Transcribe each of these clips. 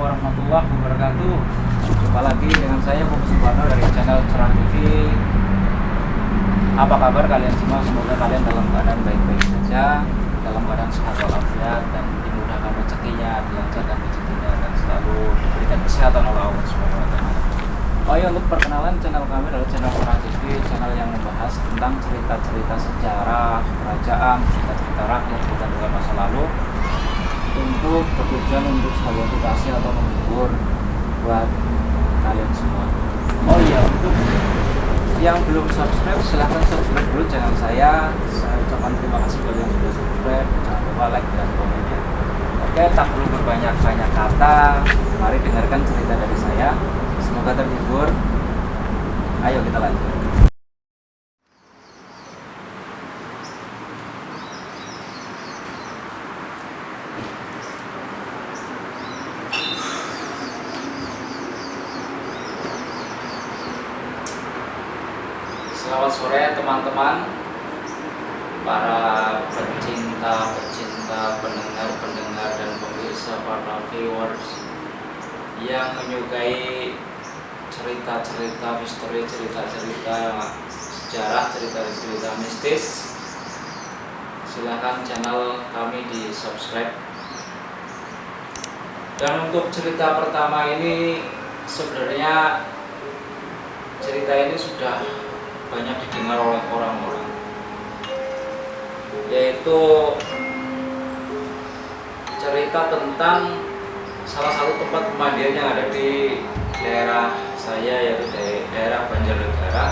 warahmatullahi wabarakatuh. Jumpa lagi dengan saya Fokus Suparno dari channel Cerah TV. Apa kabar kalian semua? Semoga kalian dalam keadaan baik-baik saja, dalam keadaan sehat walafiat, dan dimudahkan rezekinya, dilancarkan rezekinya, dan selalu diberikan kesehatan oleh Allah Subhanahu wa Ta'ala. Oh iya, untuk perkenalan, channel kami adalah channel Cerah TV, channel yang membahas tentang cerita-cerita sejarah kerajaan, cerita-cerita rakyat, cerita dari masa lalu, untuk bertujuan untuk sebagai edukasi atau menghibur buat kalian semua. Oh iya, untuk yang belum subscribe silahkan subscribe dulu channel saya. Saya ucapkan terima kasih bagi yang sudah subscribe. Jangan lupa like dan komennya. Oke, tak perlu berbanyak-banyak kata, mari dengarkan cerita dari saya. Semoga terhibur. Ayo kita lanjut. Selamat sore teman-teman, para pecinta, pendengar, dan pemirsa, para viewers yang menyukai cerita-cerita misteri, cerita-cerita sejarah, cerita-cerita mistis. Silahkan channel kami di subscribe. Dan untuk cerita pertama ini, sebenarnya cerita ini sudah banyak didengar oleh orang-orang, yaitu cerita tentang salah satu tempat pemandian yang ada di daerah saya, yaitu daerah Banjarnegara.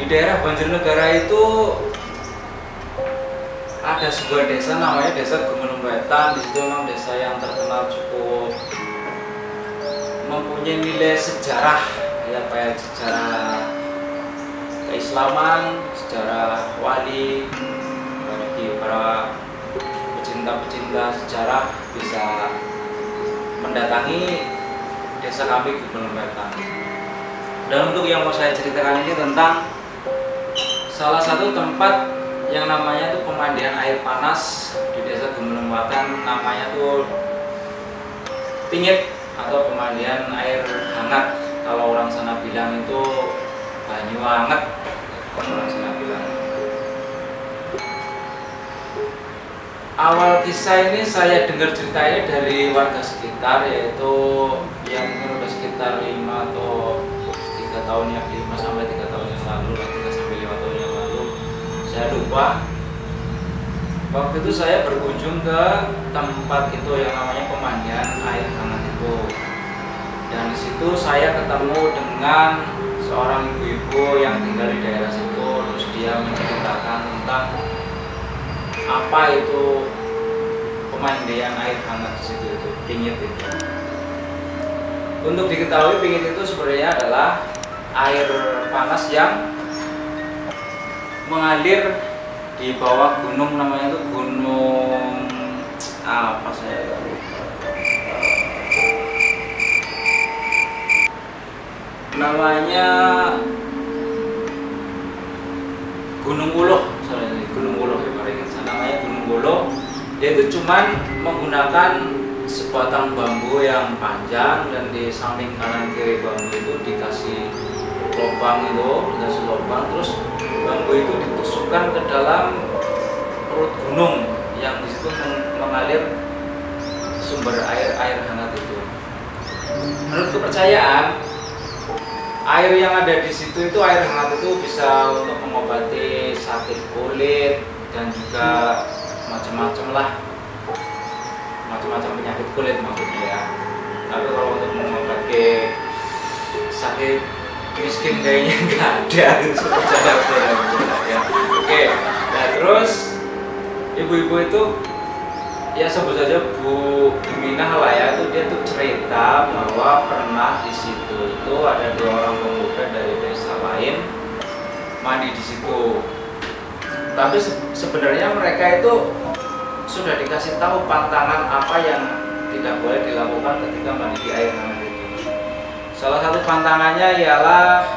Di daerah Banjarnegara itu ada sebuah desa namanya Desa Gumenung Wetan. Di situ memang desa yang terkenal cukup mempunyai nilai sejarah, ya kayak sejarah keislaman, sejarah wali. Bagi para pecinta sejarah bisa mendatangi desa kami Gumenung Wetan. Dan untuk yang mau saya ceritakan ini tentang salah satu tempat yang namanya itu pemandian air panas di desa Gumenung Wetan, namanya tuh Tingit atau pemandian air hangat. Kalau orang sana bilang itu banyu hangat, orang sana bilang. Awal kisah ini saya dengar ceritanya dari warga sekitar, yaitu yang mungkin udah sekitar 5 atau 3 tahun yang 5 sampai 3 tahun yang lalu, 3 sampai 5 tahun yang lalu, saya lupa. Waktu itu saya berkunjung ke tempat itu yang namanya pemandian air hangat itu. Dan di situ saya ketemu dengan seorang ibu-ibu yang tinggal di daerah situ. Terus dia menceritakan tentang apa itu pemandian air hangat di situ, itu Tingit itu. Untuk diketahui, Tingit itu sebenarnya adalah air panas yang mengalir di bawah gunung, namanya itu gunung apa saya lupa. Namanya Gunung Wuluh, Gunung Wuluh ya, namanya Gunung Wuluh. Dia itu cuman menggunakan sebatang bambu yang panjang, dan di samping kanan kiri bambu itu dikasih lubang, terus bambu itu ditusukkan ke dalam perut gunung yang di situ mengalir sumber air hangat itu. Menurut kepercayaan, air yang ada di situ itu, air hangat itu bisa untuk mengobati sakit kulit dan juga macam-macam penyakit kulit maksudnya ya. Tapi kalau untuk mengobati sakit miskin kayaknya nggak ada gitu. Ya. Oke, nah terus ibu-ibu itu, ya sebut saja Bu Minah lah ya, itu dia tuh cerita bahwa pernah di situ itu ada 2 orang pemuda dari desa lain mandi di situ. Tapi sebenarnya mereka itu sudah dikasih tahu pantangan apa yang tidak boleh dilakukan ketika mandi di air hangat itu. Salah satu pantangannya ialah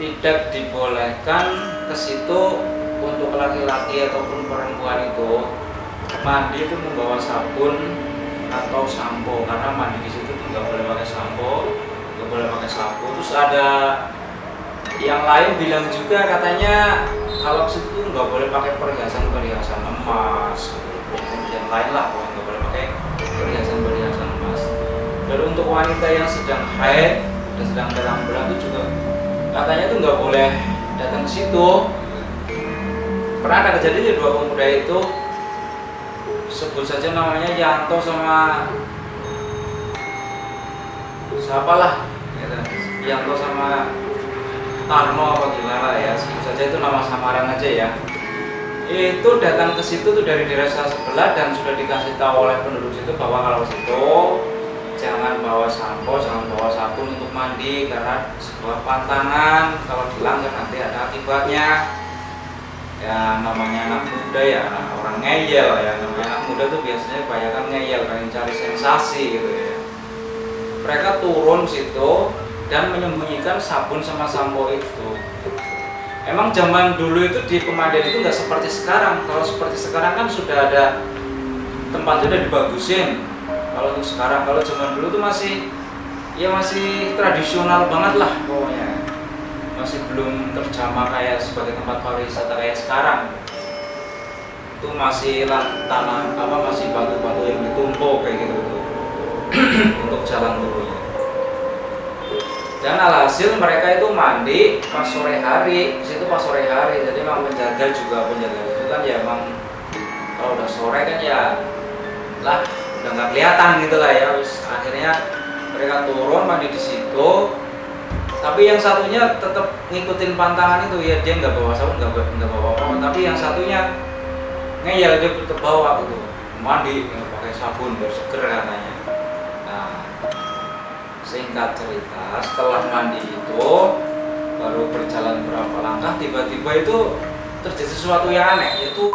tidak dibolehkan ke situ untuk laki-laki ataupun perempuan itu mandi itu membawa sabun atau sampo, karena mandi di situ tuh nggak boleh pakai sampo, nggak boleh pakai sapu. Terus ada yang lain bilang juga katanya kalau ke situ nggak boleh pakai perhiasan emas, yang lain lah, nggak boleh pakai perhiasan emas. Dan untuk wanita yang sedang haid dan sedang dalam bulan itu juga katanya tuh nggak boleh datang ke situ. Pernah ada kejadian dua pemuda itu, sebut saja namanya Yanto sama siapa lah, gitu. Yanto sama Tarno apa gimana ya, sebut saja itu nama samaran aja ya. Itu datang ke situ tuh dari desa sebelah dan sudah dikasih tahu oleh penduduk situ bahwa kalau situ jangan bawa sampo, jangan bawa sabun untuk mandi karena sebuah pantangan, kalau dilanggar nanti ada akibatnya. Ya namanya anak muda ya, orang ngeyel ya, namanya anak muda tuh biasanya kebanyakan ngeyel, pengen cari sensasi gitu ya. Mereka turun situ dan menyembunyikan sabun sama sampo itu. Emang zaman dulu itu di pemandian itu nggak seperti sekarang. Kalau seperti sekarang kan sudah ada tempatnya udah dibagusin. Kalau untuk sekarang, kalau zaman dulu tuh masih tradisional banget lah pokoknya. Masih belum terjamah kayak sebagai tempat pariwisata kayak sekarang. Itu masih tanah masih batu-batu yang ditumpuk kayak gitu tuh untuk jalan turunnya. Dan alhasil mereka itu mandi pas sore hari, situ pas sore hari. Jadi memang penjaga itu kan ya emang kalau udah sore kan ya lah udah nggak kelihatan gitu lah ya. Akhirnya mereka turun mandi di situ. Tapi yang satunya tetap ngikutin pantangan itu ya, dia nggak bawa sabun, nggak bawa apa-apa. Tapi yang satunya ngeyel, dia tetap bawa gitu, mandi nggak pakai sabun biar seger katanya. Nah, singkat cerita, setelah mandi itu baru berjalan berapa langkah, tiba-tiba itu terjadi sesuatu yang aneh, yaitu